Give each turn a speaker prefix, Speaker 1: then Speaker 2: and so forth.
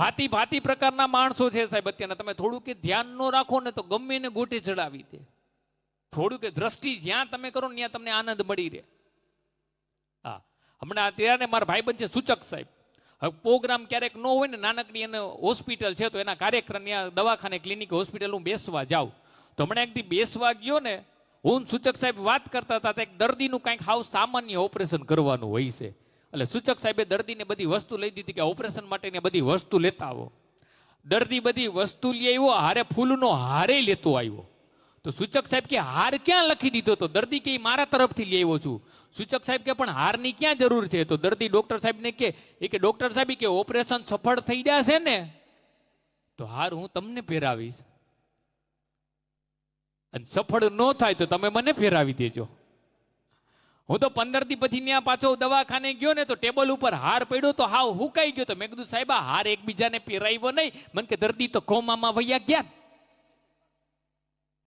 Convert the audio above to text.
Speaker 1: ભાતી ભાતી પ્રકારના માણસો છે સાહેબ અત્યારના. તમે થોડું કે ધ્યાન ન રાખો ને તો ગમે એને ગોટે ચડાવી દે. થોડું કે દ્રષ્ટિ જ્યાં તમે કરો ને ત્યાં તમને આનંદ મળી રહે. હા, હમણાં અત્યારે મારા ભાઈબંધ છે સૂચક સાહેબ. હવે પ્રોગ્રામ ક્યારેક ન હોય ને, નાનકડી એને હોસ્પિટલ છે તો એના કાર્યક્રમ ત્યાં દવાખાને ક્લિનિક હોસ્પિટલ હું બેસવા જાઉં. તો હમણાં એકથી બેસવા ગયો ને, હું સૂચક સાહેબ વાત કરતા હતા. એક દર્દીનું કંઈક હાવ સામાન્ય ઓપરેશન કરવાનું હોય છે. એટલે સૂચક સાહેબે દર્દીને બધી વસ્તુ લઈ દીધી કે ઓપરેશન માટેની બધી વસ્તુ લેતા આવો. દર્દી બધી વસ્તુ લઈ આવ્યો, હારે ફૂલનો હારે લેતો આવ્યો. તો સૂચક સાહેબ કે હાર ક્યાં લખી દીધો? તો દર્દી કે મારા તરફથી લઈ આવ્યો છું. સૂચક સાહેબ કે પણ હારની ક્યાં જરૂર છે? તો દર્દી ડોક્ટર સાહેબને કે ડોક્ટર સાહેબ કે ઓપરેશન સફળ થઈ જશે ને તો હાર હું તમને પહેરાવીશ, અને સફળ ન થાય તો તમે મને ફેરાવી દેજો. હું તો 15 દી પછી ત્યાં પાછો દવાખાને ગયો ને તો ટેબલ ઉપર હાર પડ્યો તો હાવ હુકાઈ ગયો. તો મેં કીધું સાહેબ આ હાર એકબીજાને પહેરાવ્યો નહીં. મને કે દર્દી તો કોમામાં વૈયા ગયા.